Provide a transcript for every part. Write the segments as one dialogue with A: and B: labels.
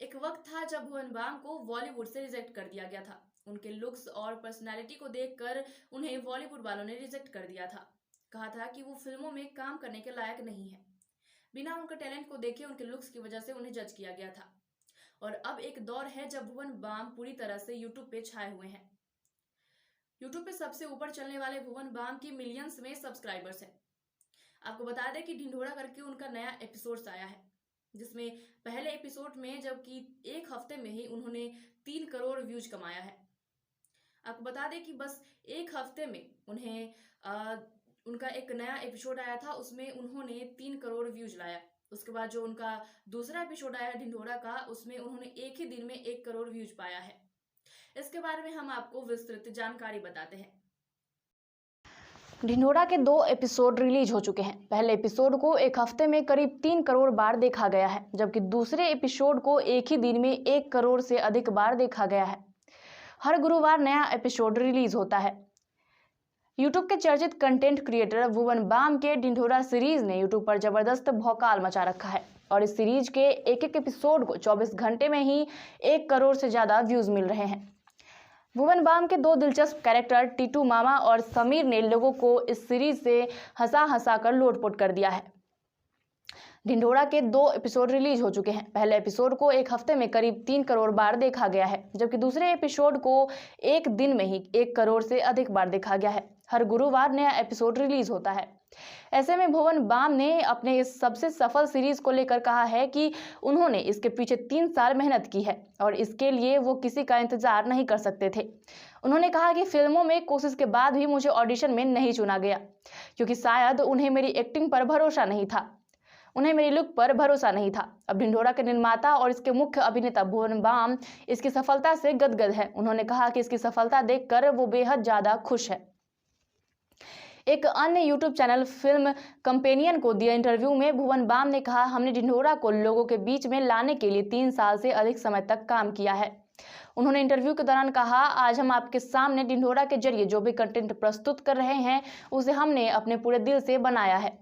A: एक वक्त था जब भुवन बाम को बॉलीवुड से रिजेक्ट कर दिया गया था। उनके लुक्स और पर्सनैलिटी को देखकर उन्हें बॉलीवुड वालों ने रिजेक्ट कर दिया था। कहा था कि वो फिल्मों में काम करने के लायक नहीं है। बिना उनके टैलेंट को देखे उनके लुक्स की वजह से उन्हें जज किया गया था। और अब एक दौर है जब भुवन बाम पूरी तरह से यूट्यूब पे छाए हुए हैं। यूट्यूब पे सबसे ऊपर चलने वाले भुवन बाम की मिलियंस में सब्सक्राइबर्स हैं। आपको बता दें कि ढिंढोरा करके उनका नया एपिसोड आया है, जिसमें पहले एपिसोड में जबकि एक हफ्ते में ही उन्होंने 3 करोड़ व्यूज कमाया है। आपको बता दें कि बस एक हफ्ते में उन्हें उनका एक नया एपिसोड आया था, उसमें उन्होंने 3 करोड़ व्यूज लाया। उसके बाद जो उनका दूसरा एपिसोड आया ढिंढोरा का, उसमें उन्होंने एक ही दिन में 1 करोड़ व्यूज पाया है। इसके बारे में हम आपको विस्तृत जानकारी बताते हैं।
B: ढिंढोरा के 2 एपिसोड रिलीज हो चुके हैं। पहले एपिसोड को एक हफ्ते में करीब 3 करोड़ बार देखा गया है, जबकि दूसरे एपिसोड को एक ही दिन में 1 करोड़ से अधिक बार देखा गया है। हर गुरुवार नया एपिसोड रिलीज होता है। यूट्यूब के चर्चित कंटेंट क्रिएटर भुवन बाम के ढिंढोरा सीरीज ने यूट्यूब पर जबरदस्त भौकाल मचा रखा है और इस सीरीज के एक एक एपिसोड को 24 घंटे में ही 1 करोड़ से ज्यादा व्यूज मिल रहे हैं। भुवन बाम के 2 दिलचस्प कैरेक्टर टीटू मामा और समीर ने लोगों को इस सीरीज से हंसा कर लोटपोट कर दिया है। ढिंढोरा के 2 एपिसोड रिलीज हो चुके हैं। पहले एपिसोड को एक हफ्ते में करीब 3 करोड़ बार देखा गया है, जबकि दूसरे एपिसोड को एक दिन में ही 1 करोड़ से अधिक बार देखा गया है। हर गुरुवार नया एपिसोड रिलीज होता है। ऐसे में भुवन बाम ने अपने इस सबसे सफल सीरीज को लेकर कहा है कि उन्होंने इसके पीछे 3 साल मेहनत की है और इसके लिए वो किसी का इंतजार नहीं कर सकते थे। उन्होंने कहा कि फिल्मों में कोशिश के बाद भी मुझे ऑडिशन में नहीं चुना गया, क्योंकि शायद उन्हें मेरी एक्टिंग पर भरोसा नहीं था, उन्हें मेरी लुक पर भरोसा नहीं था। अब ढिंढोरा के निर्माता और इसके मुख्य अभिनेता भुवन बाम इसकी सफलता से गदगद है। उन्होंने कहा कि इसकी सफलता देखकर वो बेहद ज्यादा खुश है। एक अन्य यूट्यूब चैनल फिल्म कंपेनियन को दिए इंटरव्यू में भुवन बाम ने कहा, हमने ढिंढोरा को लोगों के बीच में लाने के लिए 3 साल से अधिक समय तक काम किया है। उन्होंने इंटरव्यू के दौरान कहा, आज हम आपके सामने ढिंढोरा के जरिए जो भी कंटेंट प्रस्तुत कर रहे हैं उसे हमने अपने पूरे दिल से बनाया है।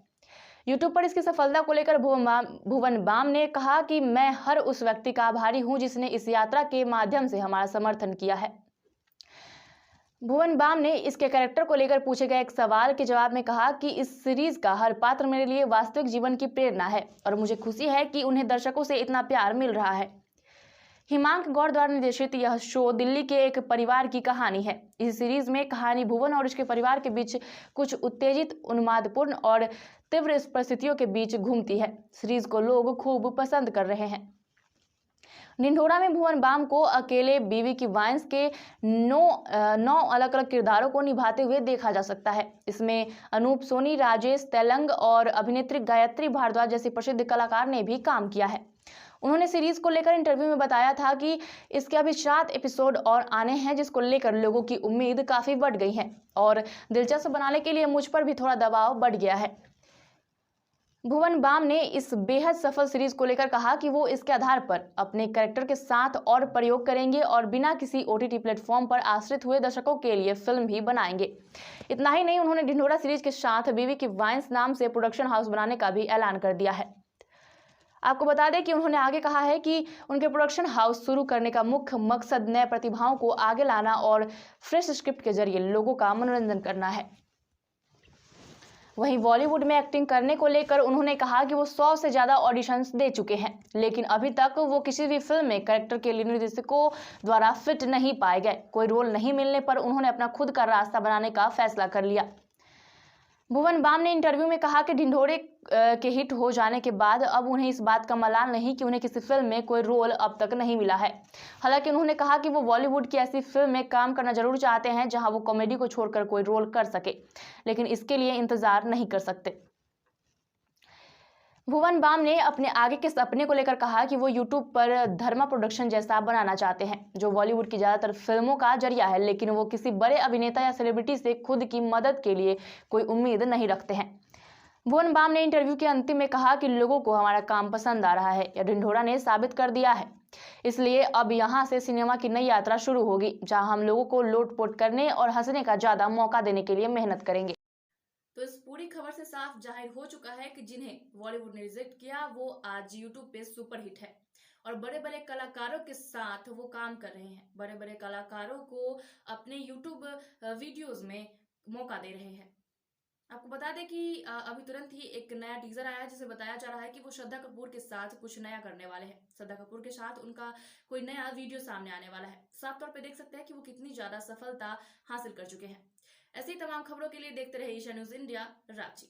B: यूट्यूब पर इसकी सफलता को लेकर भुवन बाम ने कहा कि मैं हर उस व्यक्ति का आभारी हूं जिसने इस यात्रा के माध्यम से हमारा समर्थन किया है। भुवन बाम ने इसके कैरेक्टर को लेकर पूछे गए एक सवाल के जवाब में कहा कि इस सीरीज का हर पात्र मेरे लिए वास्तविक जीवन की प्रेरणा है और मुझे खुशी है कि उन्हें दर्शकों से इतना प्यार मिल रहा है। हिमांक गौड़ द्वारा निर्देशित यह शो दिल्ली के एक परिवार की कहानी है। इस सीरीज में कहानी भुवन और उसके परिवार के बीच कुछ उत्तेजित, उन्मादपूर्ण और तीव्र परिस्थितियों के बीच घूमती है। सीरीज को लोग खूब पसंद कर रहे हैं। ढिंढोरा में भुवन बाम को अकेले बीवी की वाइन्स के 9 अलग अलग किरदारों को निभाते हुए देखा जा सकता है। इसमें अनूप सोनी, राजेश तेलंग और अभिनेत्री गायत्री भारद्वाज जैसी प्रसिद्ध कलाकार ने भी काम किया है। उन्होंने सीरीज को लेकर इंटरव्यू में बताया था कि इसके अभी 7 एपिसोड और आने हैं, जिसको लेकर लोगों की उम्मीद काफी बढ़ गई है और दिलचस्प बनाने के लिए मुझ पर भी थोड़ा दबाव बढ़ गया है। भुवन बाम ने इस बेहद सफल सीरीज को लेकर कहा कि वो इसके आधार पर अपने कैरेक्टर के साथ और प्रयोग करेंगे और बिना किसी OTT प्लेटफॉर्म पर आश्रित हुए दर्शकों के लिए फिल्म भी बनाएंगे। इतना ही नहीं, उन्होंने ढिंढोरा सीरीज के साथ बीवी की वाइन्स नाम से प्रोडक्शन हाउस बनाने का भी ऐलान कर दिया है। आपको बता दें कि उन्होंने आगे कहा है कि उनके प्रोडक्शन हाउस शुरू करने का मुख्य मकसद नए प्रतिभाओं को आगे लाना और फ्रेश स्क्रिप्ट के जरिए लोगों का मनोरंजन करना है। वहीं बॉलीवुड में एक्टिंग करने को लेकर उन्होंने कहा कि वो 100 से ज्यादा ऑडिशंस दे चुके हैं, लेकिन अभी तक वो किसी भी फिल्म में कैरेक्टर के लिए निर्देशकों द्वारा फिट नहीं पाए गए। कोई रोल नहीं मिलने पर उन्होंने अपना खुद का रास्ता बनाने का फैसला कर लिया। भुवन बाम ने इंटरव्यू में कहा कि ढिंढोरे के हिट हो जाने के बाद अब उन्हें इस बात का मलाल नहीं कि उन्हें किसी फिल्म में कोई रोल अब तक नहीं मिला है। हालांकि उन्होंने कहा कि वो बॉलीवुड की ऐसी फिल्म में काम करना जरूर चाहते हैं जहां वो कॉमेडी को छोड़कर कोई रोल कर सके, लेकिन इसके लिए इंतजार नहीं कर सकते। भुवन बाम ने अपने आगे के सपने को लेकर कहा कि वो यूट्यूब पर धर्मा प्रोडक्शन जैसा बनाना चाहते हैं, जो बॉलीवुड की ज्यादातर फिल्मों का जरिया है, लेकिन वो किसी बड़े अभिनेता या सेलिब्रिटी से खुद की मदद के लिए कोई उम्मीद नहीं रखते हैं। भुवन बाम ने इंटरव्यू के अंतिम में कहा कि लोगों को हमारा काम पसंद आ रहा है, यह ढिंढोरा ने साबित कर दिया है। इसलिए अब यहाँ से सिनेमा की नई यात्रा शुरू होगी, जहां हम लोगों को लोटपोट करने और हंसने का ज्यादा मौका देने के लिए मेहनत करेंगे।
A: तो इस पूरी खबर से साफ जाहिर हो चुका है कि जिन्हें बॉलीवुड ने रिजेक्ट किया वो आज यूट्यूब पे सुपर हिट है और बड़े बड़े कलाकारों के साथ वो काम कर रहे हैं, बड़े बड़े कलाकारों को अपने यूट्यूब वीडियोस में मौका दे रहे हैं। आपको बता दें कि अभी तुरंत ही एक नया टीजर आया है जिसे बताया जा रहा है कि वो श्रद्धा कपूर के साथ कुछ नया करने वाले हैं। श्रद्धा कपूर के साथ उनका कोई नया वीडियो सामने आने वाला है। साफ तौर पे देख सकते हैं कि वो कितनी ज्यादा सफलता हासिल कर चुके हैं। ऐसी तमाम खबरों के लिए देखते रहिए ईशा न्यूज इंडिया रांची।